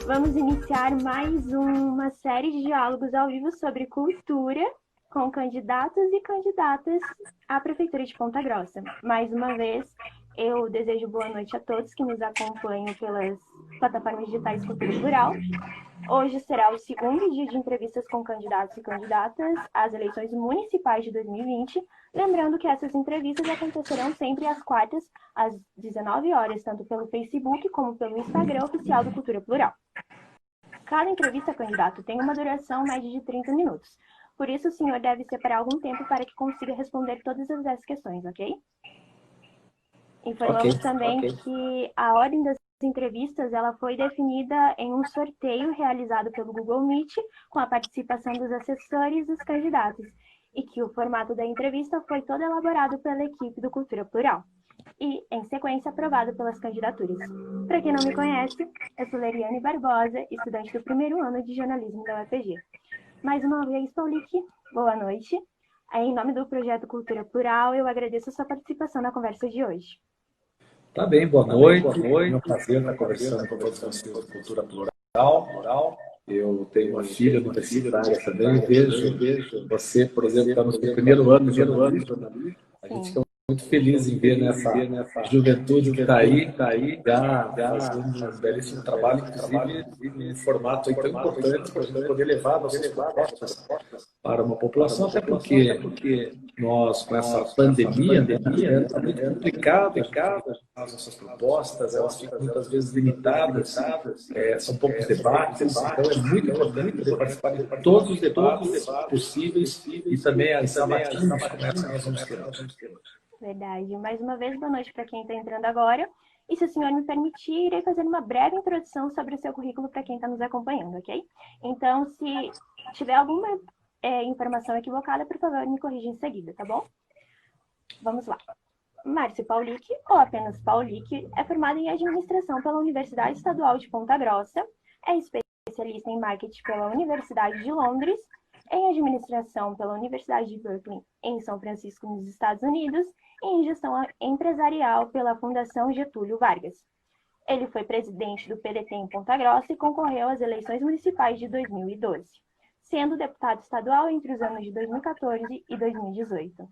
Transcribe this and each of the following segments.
Vamos iniciar mais uma série de diálogos ao vivo sobre cultura com candidatos e candidatas à Prefeitura de Ponta Grossa. Mais uma vez, eu desejo boa noite a todos que nos acompanham pelas plataformas digitais Cultura Plural. Hoje será o segundo dia de entrevistas com candidatos e candidatas às eleições municipais de 2020. Lembrando que essas entrevistas acontecerão sempre às quartas, às 19 horas, tanto pelo Facebook como pelo Instagram oficial do Cultura Plural. Cada entrevista candidato tem uma duração média de 30 minutos. Por isso, o senhor deve separar algum tempo para que consiga responder todas as 10 questões, ok? Informamos também que a ordem das entrevistas ela foi definida em um sorteio realizado pelo Google Meet com a participação dos assessores dos candidatos e que o formato da entrevista foi todo elaborado pela equipe do Cultura Plural e, em sequência, aprovado pelas candidaturas. Para quem não me conhece, eu sou Leriane Barbosa, estudante do primeiro ano de jornalismo da UFG. Mais uma vez, Paulique, boa noite. Em nome do projeto Cultura Plural, eu agradeço a sua participação na conversa de hoje. Tá bem, boa noite. É um prazer estar conversando com todos vocês do Cultura Plural. Eu tenho uma filha universitária também. Vejo você, por exemplo, está no seu primeiro ano de jornalismo. A gente fica muito feliz em ver nessa juventude que está aí, já fazendo um belíssimo trabalho, inclusive em um formato tão importante para a gente poder levar nossas propostas para uma população, até porque nós, com essa pandemia, está muito complicado as nossas propostas, elas ficam muitas vezes limitadas, são poucos debates, então é muito importante poder participar de todos os debates possíveis e também as sabatinas como essa nós vamos ter. Verdade. Mais uma vez, boa noite para quem está entrando agora. E se o senhor me permitir, irei fazer uma breve introdução sobre o seu currículo para quem está nos acompanhando, ok? Então, se tiver alguma informação equivocada, por favor, me corrija em seguida, tá bom? Vamos lá. Márcio Paulique, ou apenas Paulique, é formado em administração pela Universidade Estadual de Ponta Grossa, é especialista em marketing pela Universidade de Londres, em administração pela Universidade de Berkeley, em São Francisco, nos Estados Unidos, e em gestão empresarial pela Fundação Getúlio Vargas. Ele foi presidente do PDT em Ponta Grossa e concorreu às eleições municipais de 2012, sendo deputado estadual entre os anos de 2014 e 2018.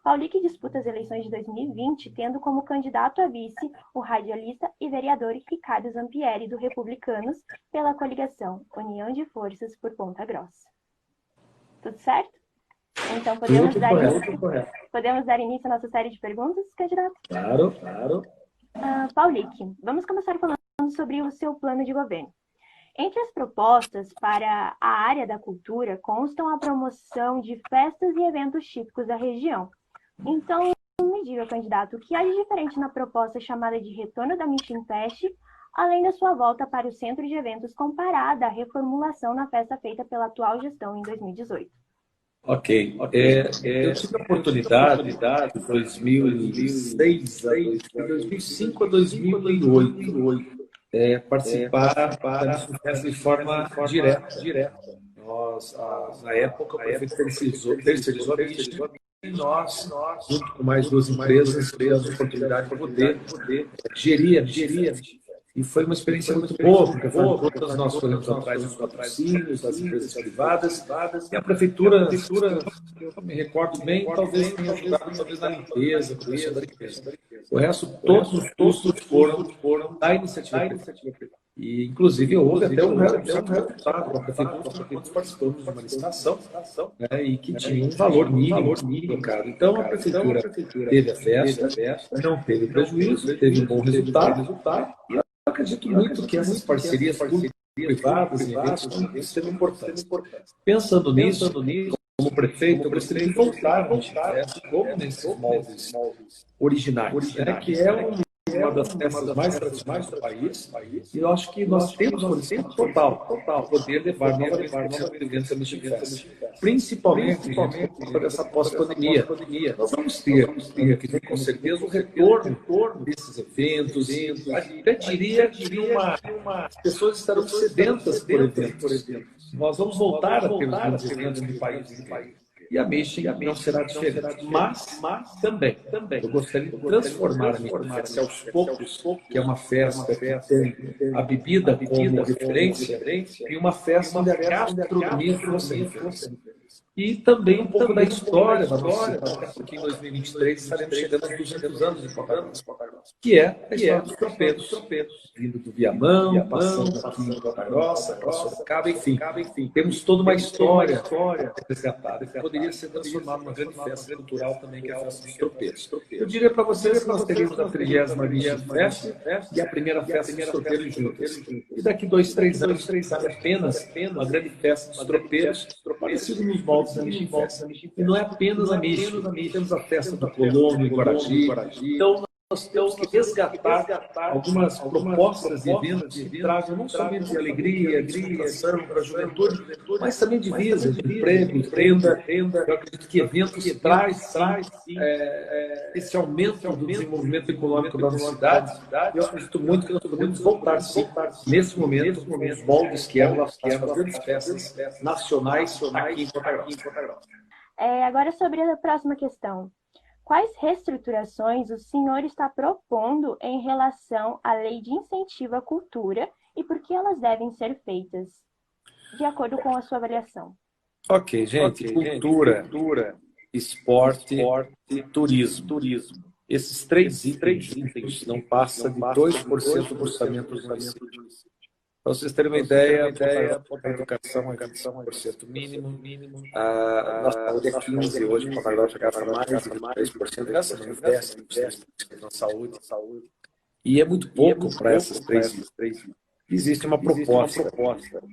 Paulique disputa as eleições de 2020, tendo como candidato a vice o radialista e vereador Ricardo Zampieri, do Republicanos, pela coligação União de Forças por Ponta Grossa. Tudo certo? Então, podemos dar início à nossa série de perguntas, candidato? Claro. Paulique, vamos começar falando sobre o seu plano de governo. Entre as propostas para a área da cultura constam a promoção de festas e eventos típicos da região. Então, me diga, candidato, o que há de diferente na proposta chamada de Retorno da Michin Fest, além da sua volta para o centro de eventos comparada à reformulação na festa feita pela atual gestão em 2018? Ok. Eu tive a oportunidade de 2006 a 2005 a 2008 participar dessa festa de forma direta. Nós, na época, o prefeito terceirizou a Michin e nós, junto com mais duas empresas, tivemos a oportunidade de poder gerir a Michin. E foi uma experiência muito boa, porque todas nós corremos atrás dos patrocínios, das empresas privadas, e a prefeitura, eu me recordo bem, talvez tenha ajudado na limpeza, com isso da limpeza. O resto, todos os custos foram da iniciativa privada. E, inclusive, houve até um certo resultado da prefeitura, porque nós participamos de uma licitação, e que tinha um valor mínimo, cara. Então, a prefeitura teve a festa, não teve prejuízo, teve um bom resultado, e eu acredito muito que essas parcerias privadas e eventos são importantes. Pensando nisso, como prefeito, eu gostaria de voltar como nesses moldes originais, que é uma das peças mais tradicionais do país, e eu acho que nós temos condição total poder levar novamente para eventos da Michin Fest, principalmente por conta dessa pós-pandemia. Nós vamos ter, com certeza, o retorno desses eventos, até diria que as pessoas estarão sedentas por eventos. Nós vamos voltar a ter os grandes eventos do país. E a Mission não será diferente. Mas também, eu gostaria de transformar a Mission Fest aos poucos, que é uma festa que tem a bebida como referência, em uma festa onde a gastronomia fosse referência. E também um pouco da história da nossa cidade, até porque em 2023 estaremos chegando aos 200 anos de Ponta Grossa, que é a história dos tropeiros, vindo do Viamão, passando aqui em Ponta Grossa, para Sorocaba, enfim. Temos toda uma história resgatada, que poderia ser transformada numa grande festa cultural também, que é a festa dos tropeiros. Eu diria para vocês que nós teríamos a 30ª Mission Fest e a primeira festa dos tropeiros juntos. E daqui 2, 3 anos, sabe, apenas uma grande festa dos tropeiros, parecido nos moldes da Mission Fest. E não é apenas a Mission, temos a festa da Colônia e Guaragi. Então, nós temos que resgatar algumas propostas de eventos que tragam não somente alegria, descontração para a juventude, mas também divisas, de emprego, renda. Eu acredito que eventos traz esse aumento do desenvolvimento econômico da nossa cidade. Eu acredito muito que nós podemos voltar, sim, nesse momento, com os moldes que eram as grandes festas nacionais aqui em Ponta Grossa. Agora sobre a próxima questão. Quais reestruturações o senhor está propondo em relação à lei de incentivo à cultura e por que elas devem ser feitas, de acordo com a sua avaliação? Ok, gente. Cultura, esporte e turismo. Esses três itens não passam de 2% do orçamento do município. Para vocês terem uma ideia, a educação é 25% mínimo, a nossa saúde é 15%, hoje o Paraguai já gasta mais de 3%, gasta não investe na saúde. E é muito pouco para essas três. Existe uma proposta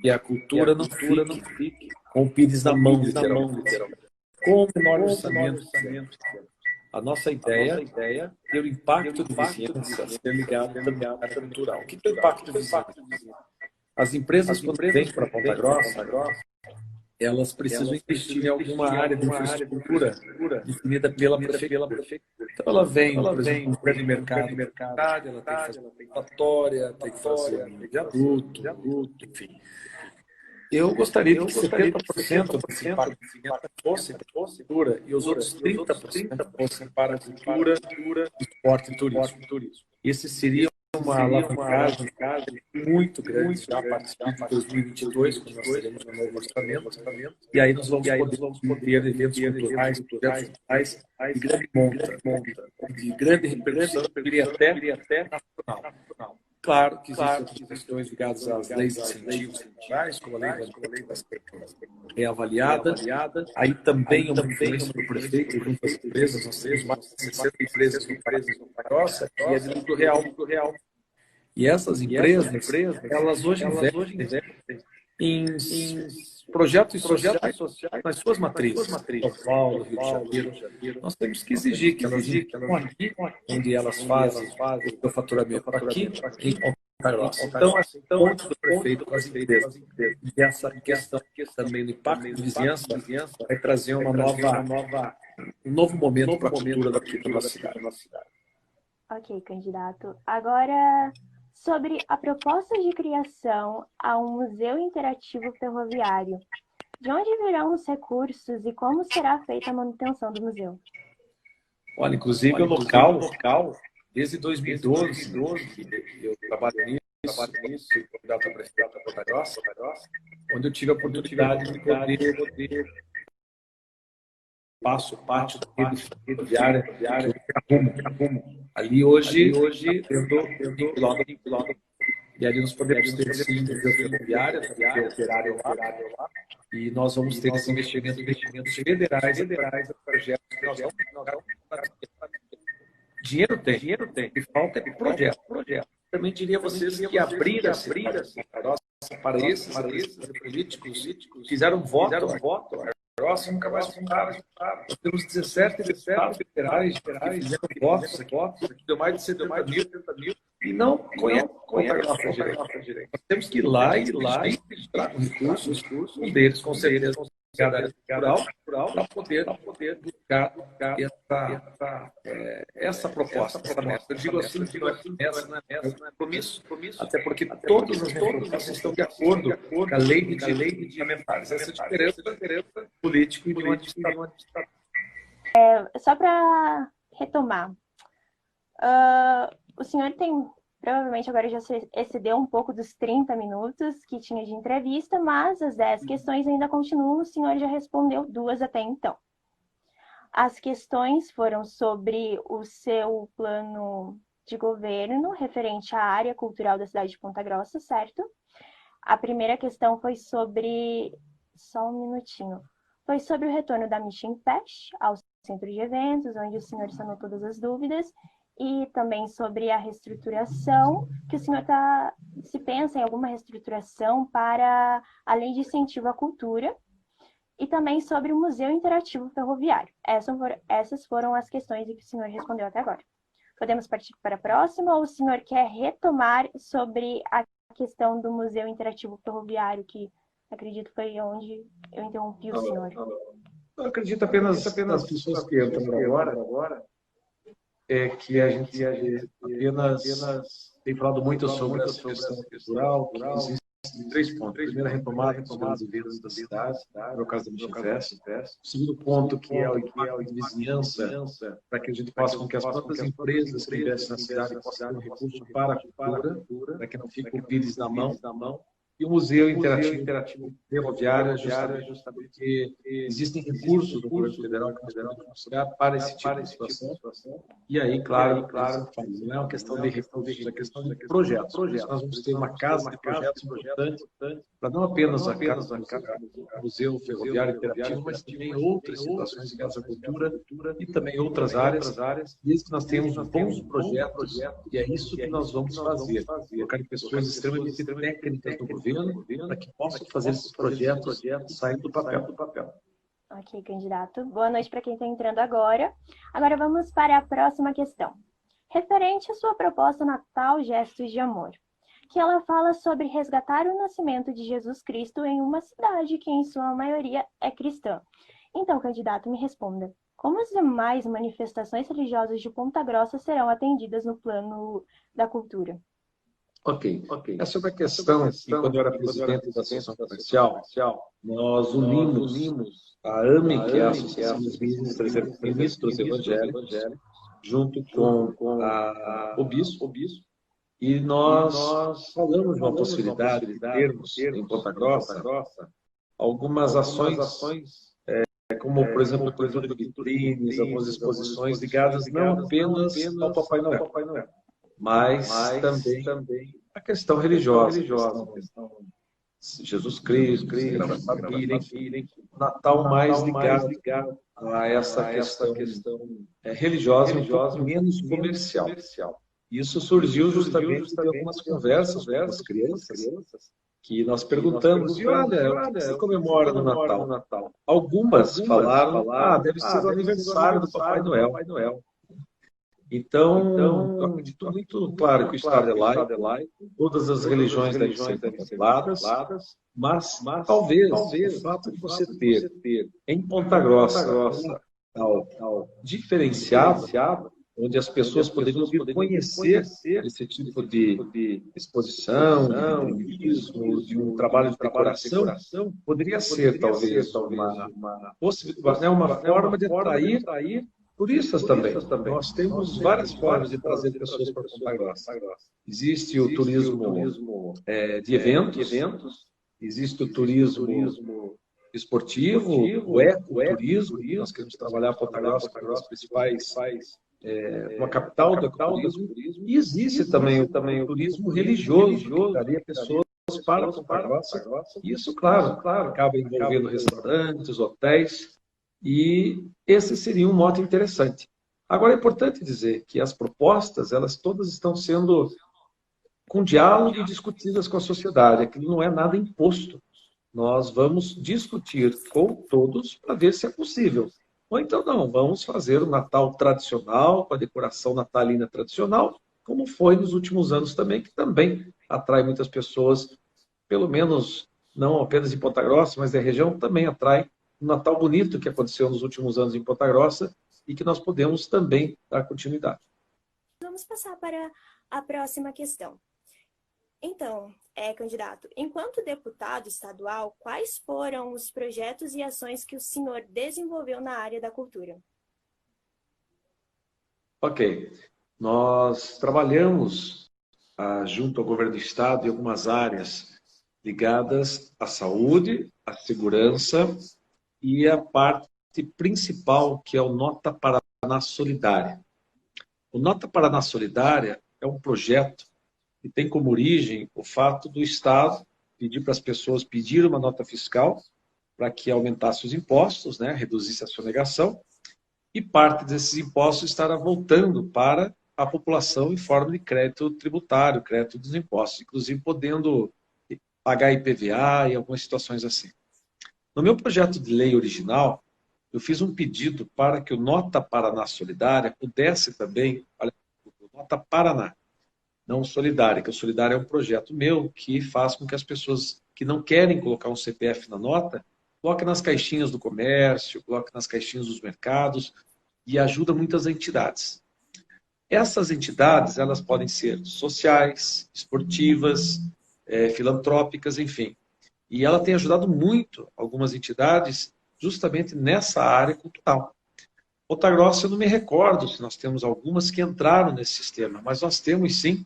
que a cultura não fique com o pires na mão, literalmente, com o menor orçamento. A nossa ideia é ter o impacto de vizinhança ser ligado também à área cultural. O que é o impacto de vizinhança? As empresas, quando vêm para Ponta Grossa, elas precisam investir em alguma área de infraestrutura definida pela prefeitura. Então, ela vem, por exemplo, um grande mercado, ela tem que fazer uma rotatória, tem que fazer um viaduto, enfim. Eu gostaria que 70% desse impacto fosse para a cultura e os outros 30% fossem para a cultura, esporte e turismo. Esse seria uma alavancagem muito grande já a partir de 2022, quando nós teremos um novo orçamento, e aí nós vamos poder eventos culturais, projetos culturais de grande monta, de grande repercussão, eu diria até nacional. Claro que existem outras questões ligadas às leis de incentivos culturais, como a lei da é avaliada. Aí também é uma influência do prefeito junto às empresas. Nós temos mais de 60 empresas no Grossa e é de lucro real. E essas empresas, elas hoje investem em projetos sociais nas suas matrizes. São Paulo, Rio de Janeiro. Nós temos que exigir que elas investam aqui, onde elas fazem o seu faturamento aqui, em Ponta Grossa. Então, essa ponte do prefeito com as empresas. E essa questão também do impacto de vizinhança vai trazer um novo momento para a cultura daqui da nossa cidade. Ok, candidato. Agora, sobre a proposta de criação a um museu interativo ferroviário. De onde virão os recursos e como será feita a manutenção do museu? Olha, inclusive o local, desde 2012, eu trabalho nisso, fui candidato a prefeito da Ponta Grossa, onde eu tive a oportunidade de poder passo parte da rede ferroviária que eu arrumo. Ali hoje tendo quilômetro. E ali nós podemos ter sim museu ferroviário, operário lá. E nós vamos ter esse investimentos federais e projetos que nós vamos Dinheiro tem. E falta é projeto. Também diria a vocês que abrir para esses políticos fizeram voto. Próximo nunca mais voltaram. Nós temos 17 deputados federais que fizeram votos aqui, deu mais de 70 mil, e não conhecem Ponta Grossa direito. Nós temos que ir lá e registrar recursos, um deles, com certeza, da área cultural, para poder essa proposta, essa meta. Eu digo assim, que não é promessa, é um compromisso, até porque todas as propostas estão de acordo com a lei de direitos fundamentais. Essa é a diferença político e de um administrador. Só para retomar, o senhor tem, provavelmente agora já se excedeu um pouco dos 30 minutos que tinha de entrevista, mas as 10 questões ainda continuam, o senhor já respondeu 2 até então. As questões foram sobre o seu plano de governo referente à área cultural da cidade de Ponta Grossa, certo? A primeira questão foi sobre... Só um minutinho. Foi sobre o retorno da Mission Fest ao centro de eventos, onde o senhor sanou todas as dúvidas, e também sobre a reestruturação, que o senhor se pensa em alguma reestruturação para, além de incentivo à cultura, e também sobre o Museu Interativo Ferroviário. Essas foram as questões que o senhor respondeu até agora. Podemos partir para a próxima, ou o senhor quer retomar sobre a questão do Museu Interativo Ferroviário, que acredito foi onde eu interrompi o senhor? Eu acredito apenas nas pessoas que entram agora, é que a gente apenas tem falado muito sobre essa questão cultural, que existe 3 pontos. Primeiro, a retomada dos eventos da cidade, no caso da Mission Fest. O segundo ponto, que é o impacto de vizinhança, para que a gente faça com que as próprias empresas que investem na cidade possam ter um recurso para a cultura, para que não fique o pires na mão. E o Museu Interativo Ferroviário, justamente porque existem recursos do governo federal que nós podemos considerar para esse tipo de situação. E aí, claro, não é uma questão de recursos, é questão de projetos. Nós vamos ter uma casa de projetos importante, para não apenas a casa do Museu Ferroviário Interativo, mas também outras situações ligadas à cultura e também outras áreas, desde que nós tenhamos bons projetos, e é isso que nós vamos fazer. Colocar pessoas extremamente técnicas do governo, para que possam fazer esses projetos sair do papel. Ok, candidato. Boa noite para quem está entrando agora. Agora vamos para a próxima questão. Referente à sua proposta Natal Gestos de Amor, que ela fala sobre resgatar o nascimento de Jesus Cristo em uma cidade que, em sua maioria, é cristã. Então, candidato, me responda. Como as demais manifestações religiosas de Ponta Grossa serão atendidas no plano da cultura? Ok. É sobre a questão que, quando eu era presidente da Associação Comercial, nós unimos a AME, que é a Associação dos Ministros Evangélicos, junto com o Bispo, e nós falamos de uma possibilidade de termos em Ponta Grossa algumas ações, como, por exemplo, a pintura de vitrines, algumas exposições ligadas não apenas ao Papai Noel, mas também a questão religiosa, a questão Jesus Cristo, Sagrada Família, enfim, Natal mais ligado a essa questão religiosa, um pouco menos comercial. Isso surgiu justamente de algumas conversas com as crianças, que nós perguntamos, e olha, o que você comemora no Natal? Algumas falaram, deve ser o aniversário do Papai Noel. Então, eu acredito muito, claro, que o Estado é laico, todas as religiões devem ser contempladas, mas talvez o fato de você ter em Ponta Grossa um diferenciado, onde as pessoas poderiam vir conhecer esse tipo de exposição, de turismo, de um trabalho de decoração, poderia ser talvez uma possibilidade, uma forma de atrair turistas também. Nós temos várias formas de trazer pessoas para Ponta Grossa. Existe o turismo de eventos, existe o turismo esportivo, o ecoturismo. Nós queremos trabalhar Ponta Grossa como uma das principais, uma capital do ecoturismo. E existe também o turismo religioso, que daria pessoas para Ponta Grossa. Isso, claro, acaba envolvendo restaurantes, hotéis. E esse seria um mote interessante. Agora, é importante dizer que as propostas, elas todas estão sendo com diálogo e discutidas com a sociedade. Aquilo não é nada imposto. Nós vamos discutir com todos para ver se é possível. Ou então não, vamos fazer o Natal tradicional, com a decoração natalina tradicional, como foi nos últimos anos também, que também atrai muitas pessoas, pelo menos não apenas em Ponta Grossa, mas da região, também atrai Natal bonito que aconteceu nos últimos anos em Ponta Grossa e que nós podemos também dar continuidade. Vamos passar para a próxima questão. Então, candidato, enquanto deputado estadual, quais foram os projetos e ações que o senhor desenvolveu na área da cultura? Ok. Nós trabalhamos junto ao governo do estado em algumas áreas ligadas à saúde, à segurança e à parte principal, que é o Nota Paraná Solidária. O Nota Paraná Solidária é um projeto que tem como origem o fato do Estado pedir para as pessoas pedir uma nota fiscal para que aumentasse os impostos, né, reduzisse a sonegação, e parte desses impostos estará voltando para a população em forma de crédito tributário, crédito dos impostos, inclusive podendo pagar IPVA e algumas situações assim. No meu projeto de lei original, eu fiz um pedido para que o Nota Paraná Solidária pudesse também, olha, Nota Paraná, não Solidária, que o Solidária é um projeto meu que faz com que as pessoas que não querem colocar um CPF na nota, coloquem nas caixinhas do comércio, coloquem nas caixinhas dos mercados e ajuda muitas entidades. Essas entidades, elas podem ser sociais, esportivas, filantrópicas, enfim. E ela tem ajudado muito algumas entidades justamente nessa área cultural. Ponta Grossa, eu não me recordo se nós temos algumas que entraram nesse sistema, mas nós temos sim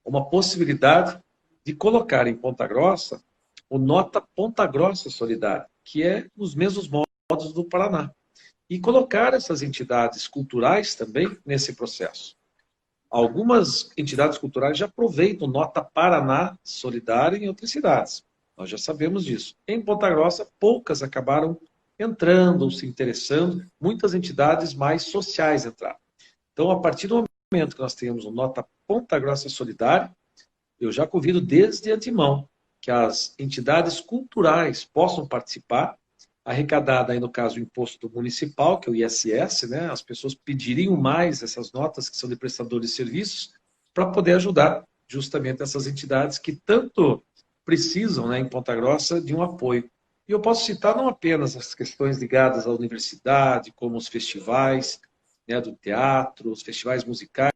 uma possibilidade de colocar em Ponta Grossa o Nota Ponta Grossa Solidária, que é nos mesmos modos do Paraná. E colocar essas entidades culturais também nesse processo. Algumas entidades culturais já aproveitam Nota Paraná Solidária em outras cidades. Nós já sabemos disso. Em Ponta Grossa, poucas acabaram entrando ou se interessando, muitas entidades mais sociais entraram. Então, a partir do momento que nós tenhamos o Nota Ponta Grossa Solidária, eu já convido desde antemão que as entidades culturais possam participar, arrecadada aí no caso o imposto municipal, que é o ISS, né? As pessoas pediriam mais essas notas que são de prestadores de serviços para poder ajudar justamente essas entidades que tanto precisam, né, em Ponta Grossa de um apoio. E eu posso citar não apenas as questões ligadas à universidade, como os festivais, né, do teatro, os festivais musicais,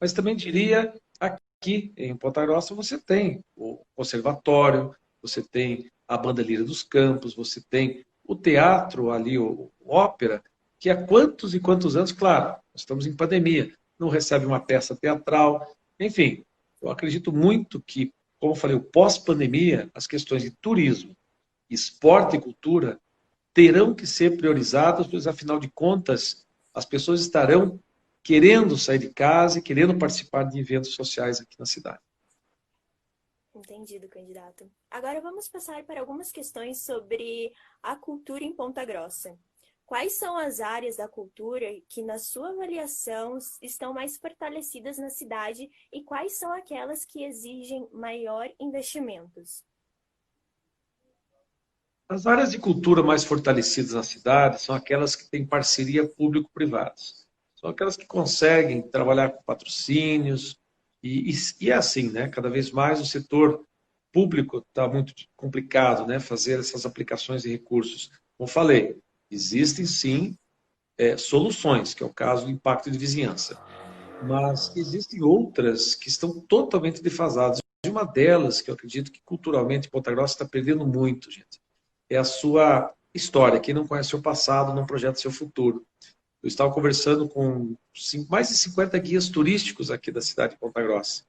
mas também diria aqui em Ponta Grossa você tem o conservatório, você tem a Banda Lira dos Campos, você tem o teatro ali, o ópera, que há quantos e quantos anos, claro, nós estamos em pandemia, não recebe uma peça teatral, enfim, eu acredito muito que, como eu falei, o pós-pandemia, as questões de turismo, esporte e cultura terão que ser priorizadas, pois afinal de contas, as pessoas estarão querendo sair de casa e querendo participar de eventos sociais aqui na cidade. Entendido, candidato. Agora vamos passar para algumas questões sobre a cultura em Ponta Grossa. Quais são as áreas da cultura que, na sua avaliação, estão mais fortalecidas na cidade e quais são aquelas que exigem maior investimentos? As áreas de cultura mais fortalecidas na cidade são aquelas que têm parceria público-privada. São aquelas que conseguem trabalhar com patrocínios, e é assim, né? Cada vez mais o setor público está muito complicado, né? Fazer essas aplicações de recursos. Como falei, existem sim soluções, que é o caso do impacto de vizinhança. Mas existem outras que estão totalmente defasadas. E uma delas, que eu acredito que culturalmente Ponta Grossa está perdendo muito, gente, é a sua história. Quem não conhece seu passado não projeta seu futuro. Eu estava conversando com mais de 50 guias turísticos aqui da cidade de Ponta Grossa.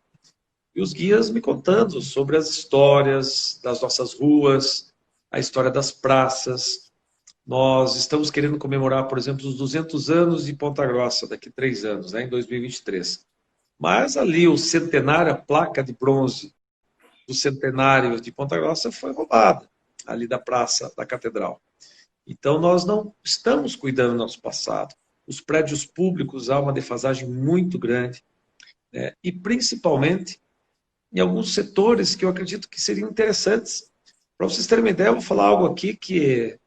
E os guias me contando sobre as histórias das nossas ruas, a história das praças. Nós estamos querendo comemorar, por exemplo, os 200 anos de Ponta Grossa, daqui a 3 anos, né, em 2023. Mas ali o centenário, a placa de bronze do centenário de Ponta Grossa foi roubada, ali da praça da Catedral. Então, nós não estamos cuidando do nosso passado. Os prédios públicos há uma defasagem muito grande, né? E principalmente em alguns setores que eu acredito que seriam interessantes. Para vocês terem uma ideia, eu vou falar algo aqui que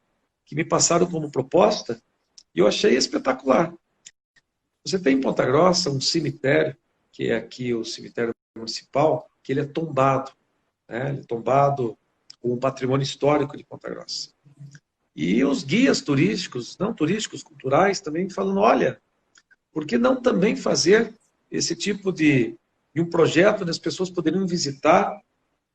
me passaram como proposta e eu achei espetacular. Você tem em Ponta Grossa um cemitério, que é aqui o cemitério municipal, que ele é tombado, né? Ele é tombado com o patrimônio histórico de Ponta Grossa. E os guias turísticos, não turísticos, culturais, também falando, olha, por que não também fazer esse tipo de um projeto onde as pessoas poderiam visitar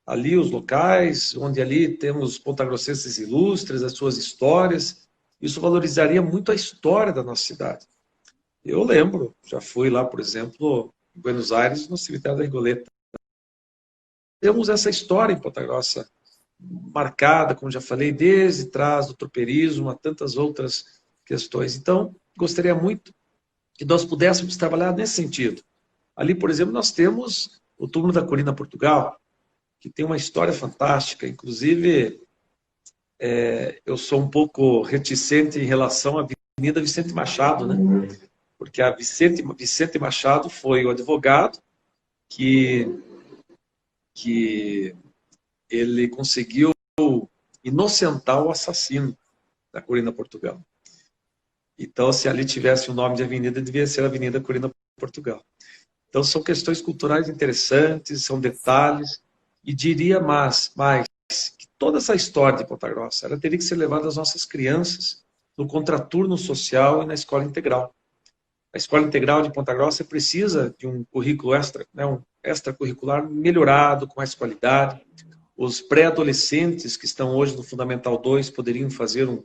ali os locais, onde ali temos pontagrossenses ilustres, as suas histórias. Isso valorizaria muito a história da nossa cidade. Eu lembro, já fui lá, por exemplo, em Buenos Aires, no cemitério da Regoleta. Temos essa história em Ponta Grossa marcada, como já falei, desde trás do tropeirismo a tantas outras questões. Então, gostaria muito que nós pudéssemos trabalhar nesse sentido. Ali, por exemplo, nós temos o túmulo da Corina Portugal, que tem uma história fantástica. Inclusive, eu sou um pouco reticente em relação à Avenida Vicente Machado, né? Porque a Vicente Machado foi o advogado que ele conseguiu inocentar o assassino da Corina Portugal. Então, se ali tivesse o nome de avenida, devia ser a Avenida Corina Portugal. Então, são questões culturais interessantes, são detalhes, e diria mais que toda essa história de Ponta Grossa, ela teria que ser levada às nossas crianças no contraturno social e na escola integral. A escola integral de Ponta Grossa precisa de um currículo extra, né, um extracurricular melhorado, com mais qualidade. Os pré-adolescentes que estão hoje no Fundamental 2 poderiam fazer um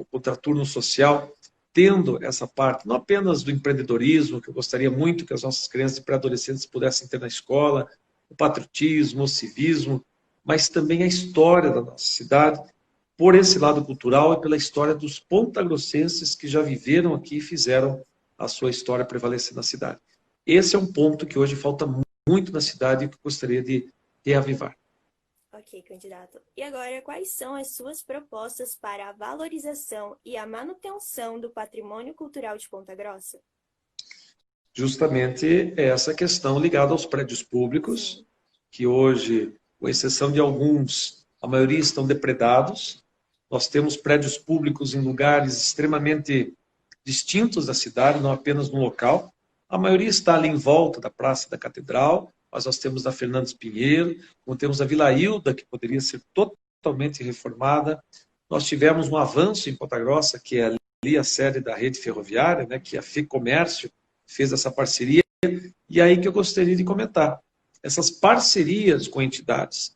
contraturno social, tendo essa parte, não apenas do empreendedorismo, que eu gostaria muito que as nossas crianças e pré-adolescentes pudessem ter na escola, o patriotismo, o civismo, mas também a história da nossa cidade, por esse lado cultural e pela história dos pontagrossenses que já viveram aqui e fizeram a sua história prevalecer na cidade. Esse é um ponto que hoje falta muito na cidade e que eu gostaria de reavivar. Ok, candidato. E agora, quais são as suas propostas para a valorização e a manutenção do patrimônio cultural de Ponta Grossa? Justamente essa questão ligada aos prédios públicos, sim, que hoje, com exceção de alguns, a maioria estão depredados. Nós temos prédios públicos em lugares extremamente distintos da cidade, não apenas no local. A maioria está ali em volta da Praça da Catedral, mas nós temos a Fernandes Pinheiro, como temos a Vila Hilda, que poderia ser totalmente reformada. Nós tivemos um avanço em Ponta Grossa, que é ali a sede da rede ferroviária, né, que a FEComércio fez essa parceria, e aí que eu gostaria de comentar. Essas parcerias com entidades,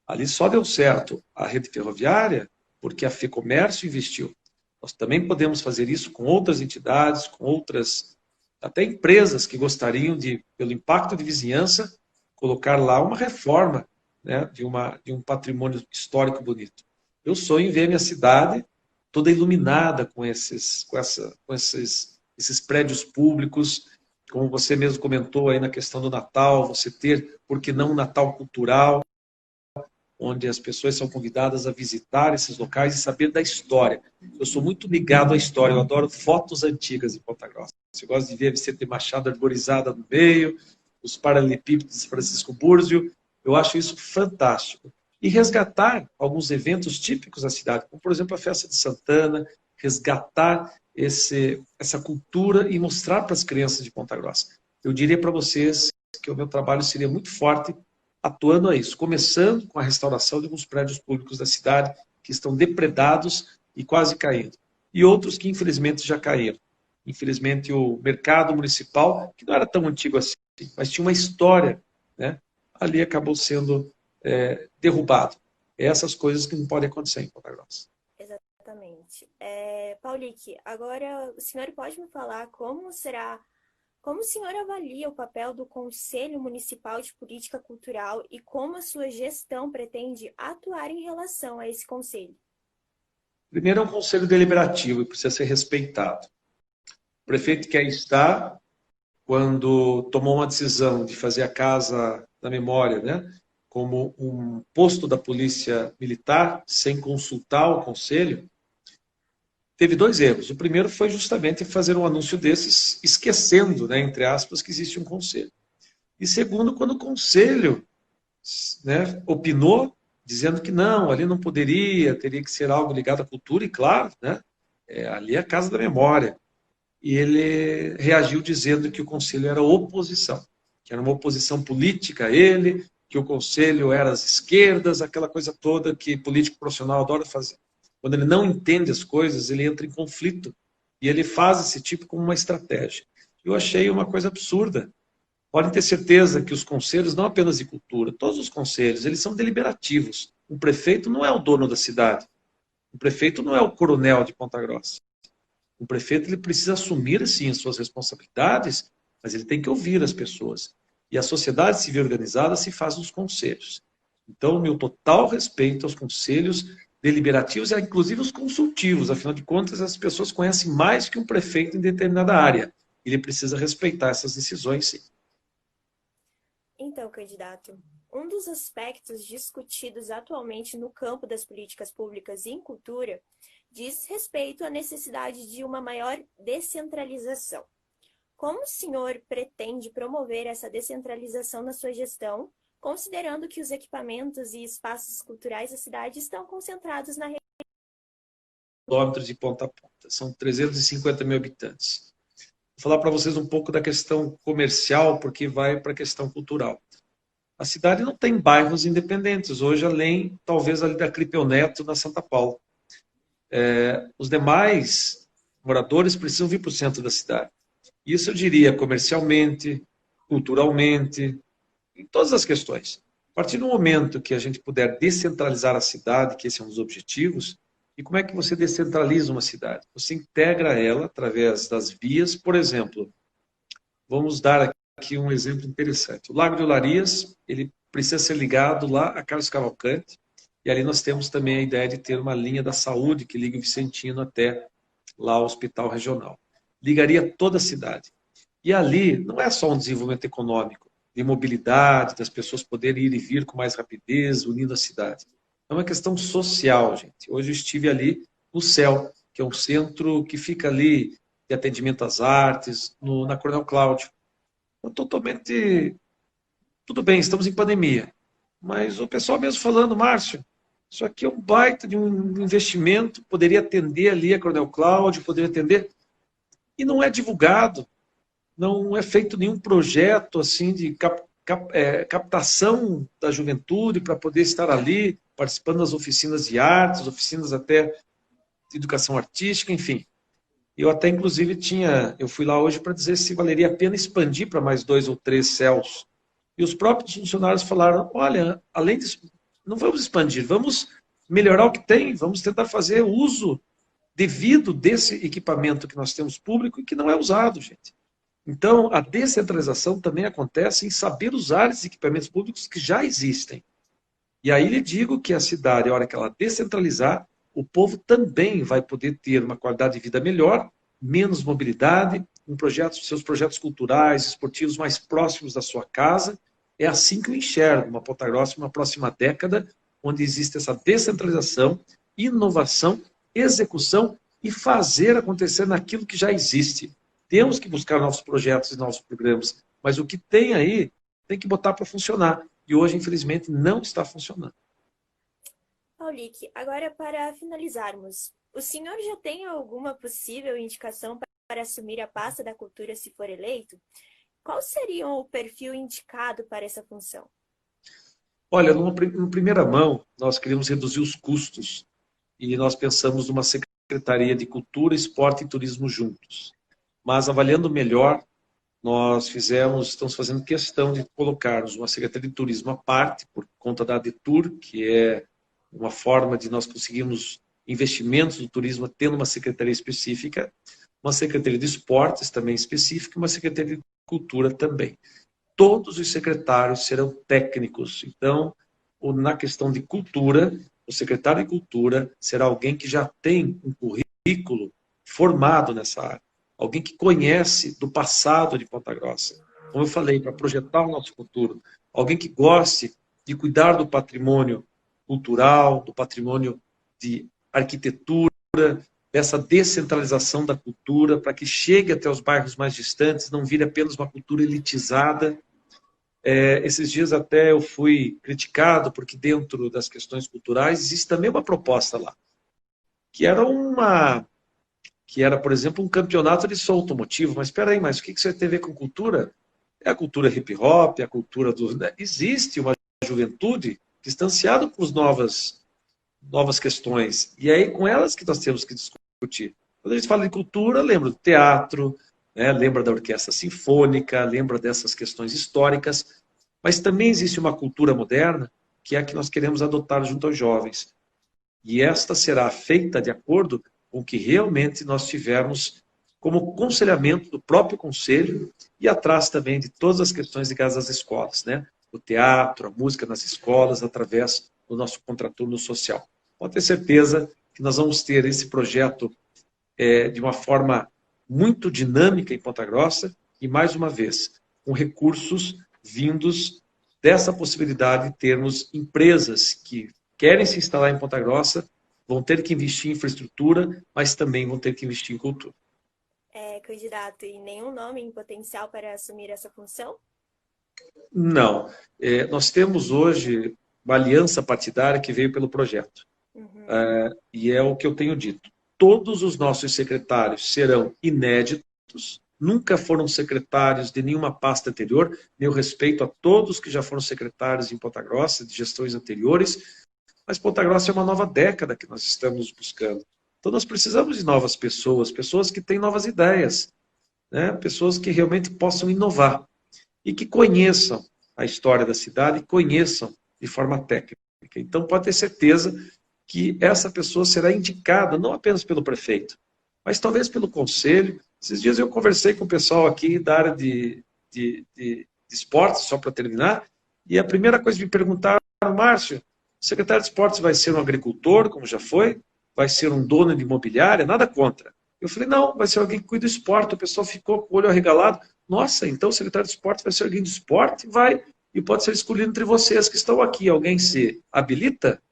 ali só deu certo a rede ferroviária porque a FEComércio investiu. Nós também podemos fazer isso com outras entidades, com outras, até empresas que gostariam de, pelo impacto de vizinhança, colocar lá uma reforma, né, de um patrimônio histórico bonito. Eu sonho em ver minha cidade toda iluminada com esses prédios públicos, como você mesmo comentou aí na questão do Natal, você ter, por que não, um Natal cultural, onde as pessoas são convidadas a visitar esses locais e saber da história. Eu sou muito ligado à história, eu adoro fotos antigas de Ponta Grossa. Eu gosto de ver a Vicente Machado arborizada no meio, os paralelepípedos de Francisco Búrzio, eu acho isso fantástico. E resgatar alguns eventos típicos da cidade, como, por exemplo, a Festa de Santana, resgatar essa cultura e mostrar para as crianças de Ponta Grossa. Eu diria para vocês que o meu trabalho seria muito forte atuando a isso, começando com a restauração de alguns prédios públicos da cidade que estão depredados e quase caindo. E outros que, infelizmente, já caíram. Infelizmente, o mercado municipal, que não era tão antigo assim, mas tinha uma história, né, ali acabou sendo derrubado. Essas coisas que não podem acontecer em Ponta Grossa. Exatamente. Paulique, agora o senhor pode me falar como o senhor avalia o papel do Conselho Municipal de Política Cultural e como a sua gestão pretende atuar em relação a esse conselho? Primeiro, é um conselho deliberativo e precisa ser respeitado. O prefeito quer estar, quando tomou uma decisão de fazer a Casa da Memória, né, como um posto da Polícia Militar, sem consultar o conselho, teve dois erros. O primeiro foi justamente fazer um anúncio desses, esquecendo, né, entre aspas, que existe um conselho. E segundo, quando o conselho, né, opinou, dizendo que não, ali não poderia, teria que ser algo ligado à cultura, e claro, né, ali é a Casa da Memória. E ele reagiu dizendo que o conselho era oposição, que era uma oposição política a ele, que o conselho era às esquerdas, aquela coisa toda que político profissional adora fazer. Quando ele não entende as coisas, ele entra em conflito. E ele faz esse tipo como uma estratégia. Eu achei uma coisa absurda. Podem ter certeza que os conselhos, não apenas de cultura, todos os conselhos, eles são deliberativos. O prefeito não é o dono da cidade. O prefeito não é o coronel de Ponta Grossa. O prefeito ele precisa assumir, sim, as suas responsabilidades, mas ele tem que ouvir as pessoas. E a sociedade civil organizada se faz nos conselhos. Então, meu total respeito aos conselhos deliberativos e, inclusive, os consultivos. Afinal de contas, as pessoas conhecem mais que um prefeito em determinada área. Ele precisa respeitar essas decisões, sim. Então, candidato, um dos aspectos discutidos atualmente no campo das políticas públicas em cultura diz respeito à necessidade de uma maior descentralização. Como o senhor pretende promover essa descentralização na sua gestão, considerando que os equipamentos e espaços culturais da cidade estão concentrados na região? Quilômetros de ponta a ponta. São 350 mil habitantes. Vou falar para vocês um pouco da questão comercial, porque vai para a questão cultural. A cidade não tem bairros independentes hoje, além, talvez, ali da Clipeu Neto, na Santa Paula. Os demais moradores precisam vir para o centro da cidade. Isso eu diria comercialmente, culturalmente, em todas as questões. A partir do momento que a gente puder descentralizar a cidade, que esse é um dos objetivos, e como é que você descentraliza uma cidade? Você integra ela através das vias, por exemplo, vamos dar aqui um exemplo interessante. O Lago de Olarias, ele precisa ser ligado lá a Carlos Cavalcante, e ali nós temos também a ideia de ter uma linha da saúde que liga o Vicentino até lá ao Hospital Regional. Ligaria toda a cidade. E ali não é só um desenvolvimento econômico, de mobilidade, das pessoas poderem ir e vir com mais rapidez, unindo a cidade. É uma questão social, gente. Hoje eu estive ali no CEL, que é um centro que fica ali de atendimento às artes, na Coronel Cláudio. Então, totalmente... Tudo bem, estamos em pandemia. Mas o pessoal mesmo falando, Márcio, isso aqui é um baita de um investimento, poderia atender ali a Coronel Cláudio, poderia atender... E não é divulgado, não é feito nenhum projeto assim de captação da juventude para poder estar ali, participando das oficinas de artes, oficinas até de educação artística, enfim. Eu até, inclusive, eu fui lá hoje para dizer se valeria a pena expandir para mais 2 ou 3 CELs. E os próprios funcionários falaram, olha, além disso, não vamos expandir, vamos melhorar o que tem, vamos tentar fazer uso devido desse equipamento que nós temos público e que não é usado, gente. Então, a descentralização também acontece em saber usar esses equipamentos públicos que já existem. E aí lhe digo que a cidade, a hora que ela descentralizar, o povo também vai poder ter uma qualidade de vida melhor, menos mobilidade, seus projetos culturais, esportivos mais próximos da sua casa. É assim que eu enxergo uma Ponta Grossa, uma próxima década, onde existe essa descentralização, inovação, execução e fazer acontecer naquilo que já existe. Temos que buscar novos projetos e novos programas, mas o que tem aí tem que botar para funcionar. E hoje, infelizmente, não está funcionando. Paulique, agora para finalizarmos, o senhor já tem alguma possível indicação para assumir a pasta da cultura se for eleito? Qual seria o perfil indicado para essa função? Olha, em primeira mão, nós queremos reduzir os custos e nós pensamos numa Secretaria de Cultura, Esporte e Turismo juntos. Mas, avaliando melhor, estamos fazendo questão de colocarmos uma Secretaria de Turismo à parte, por conta da ADETUR, que é uma forma de nós conseguirmos investimentos do turismo tendo uma secretaria específica, uma Secretaria de Esportes também específica e uma Secretaria de Cultura também. Todos os secretários serão técnicos. Então, na questão de cultura, o secretário de Cultura será alguém que já tem um currículo formado nessa área. Alguém que conhece do passado de Ponta Grossa. Como eu falei, para projetar o nosso futuro. Alguém que goste de cuidar do patrimônio cultural, do patrimônio de arquitetura, dessa descentralização da cultura, para que chegue até os bairros mais distantes, não vire apenas uma cultura elitizada. Esses dias até eu fui criticado, porque dentro das questões culturais existe também uma proposta lá, que era, por exemplo, um campeonato de som automotivo. Mas espera aí, mas o que isso tem a ver com cultura? É a cultura hip hop, a cultura do... Existe uma juventude distanciada com os novos novas questões. E aí, com elas que nós temos que discutir. Quando a gente fala de cultura, lembra do teatro, né? Lembra da orquestra sinfônica, lembra dessas questões históricas, mas também existe uma cultura moderna, que é a que nós queremos adotar junto aos jovens. E esta será feita de acordo com o que realmente nós tivermos como conselhamento do próprio conselho e atrás também de todas as questões ligadas às escolas, né? O teatro, a música nas escolas, através do nosso contraturno social. Pode ter certeza que nós vamos ter esse projeto de uma forma muito dinâmica em Ponta Grossa e, mais uma vez, com recursos vindos dessa possibilidade de termos empresas que querem se instalar em Ponta Grossa, vão ter que investir em infraestrutura, mas também vão ter que investir em cultura. Candidato, e nenhum nome em potencial para assumir essa função? Não. Nós temos hoje uma aliança partidária que veio pelo projeto. Uhum. E é o que eu tenho dito. Todos os nossos secretários serão inéditos, nunca foram secretários de nenhuma pasta anterior. Meu respeito a todos que já foram secretários em Ponta Grossa, de gestões anteriores, mas Ponta Grossa é uma nova década que nós estamos buscando. Então nós precisamos de novas pessoas, pessoas que têm novas ideias, né? Pessoas que realmente possam inovar e que conheçam a história da cidade e conheçam de forma técnica. Então pode ter certeza que essa pessoa será indicada não apenas pelo prefeito, mas talvez pelo conselho. Esses dias eu conversei com o pessoal aqui da área de esportes, só para terminar, e a primeira coisa que me perguntaram, Márcio, o secretário de esportes vai ser um agricultor, como já foi? Vai ser um dono de imobiliária? Nada contra. Eu falei, não, vai ser alguém que cuida do esporte. O pessoal ficou com o olho arregalado. Nossa, então o secretário de esportes vai ser alguém de esporte? Vai. E pode ser escolhido entre vocês que estão aqui. Alguém se habilita?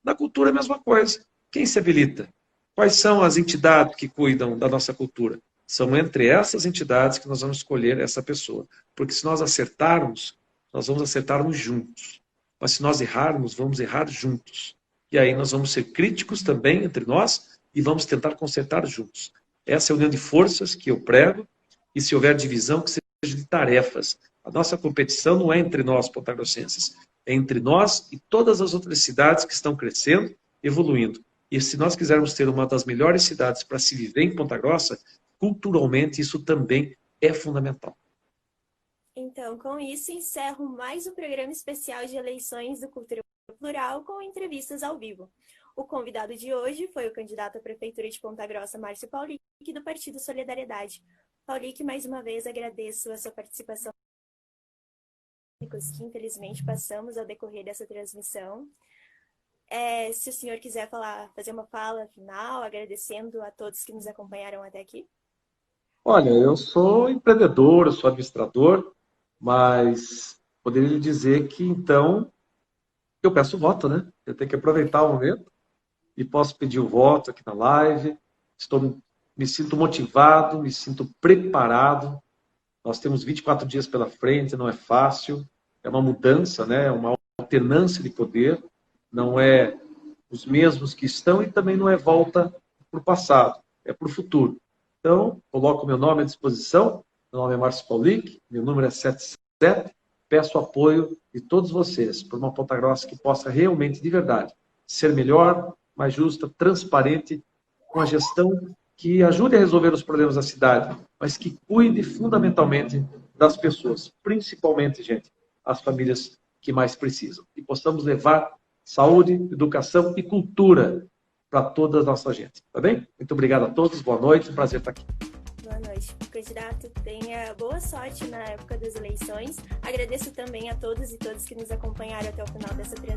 Na cultura é a mesma coisa. Quem se habilita? Quais são as entidades que cuidam da nossa cultura? São entre essas entidades que nós vamos escolher essa pessoa. Porque se nós acertarmos, nós vamos acertarmos juntos. Mas se nós errarmos, vamos errar juntos. E aí nós vamos ser críticos também entre nós e vamos tentar consertar juntos. Essa é a união de forças que eu prego, e se houver divisão, que seja de tarefas. A nossa competição não é entre nós, pontagrossenses, é entre nós e todas as outras cidades que estão crescendo, evoluindo. E se nós quisermos ter uma das melhores cidades para se viver em Ponta Grossa, culturalmente isso também é fundamental. Então, com isso, encerro mais um programa especial de eleições do Cultura Plural com entrevistas ao vivo. O convidado de hoje foi o candidato à Prefeitura de Ponta Grossa, Márcio Paulic, do Partido Solidariedade. Paulic, mais uma vez agradeço a sua participação, que infelizmente passamos ao decorrer dessa transmissão. Se o senhor quiser fazer uma fala final, agradecendo a todos que nos acompanharam até aqui. Olha, eu sou empreendedor, eu sou administrador, mas poderia lhe dizer que, então, eu peço voto, né? Eu tenho que aproveitar o momento e posso pedir o voto aqui na live. Me sinto motivado, me sinto preparado. Nós temos 24 dias pela frente, não é fácil. É uma mudança, né? É uma alternância de poder. Não é os mesmos que estão e também não é volta para o passado, é para o futuro. Então, coloco meu nome à disposição. Meu nome é Márcio Paulic, meu número é 77. Peço apoio de todos vocês por uma Ponta Grossa que possa realmente, de verdade, ser melhor, mais justa, transparente, com a gestão que ajude a resolver os problemas da cidade, mas que cuide fundamentalmente das pessoas, principalmente, gente, as famílias que mais precisam. E possamos levar saúde, educação e cultura para toda a nossa gente. Tá bem? Muito obrigado a todos, boa noite, prazer estar aqui. Boa noite. Candidato, tenha boa sorte na época das eleições. Agradeço também a todos e todas que nos acompanharam até o final dessa transmissão.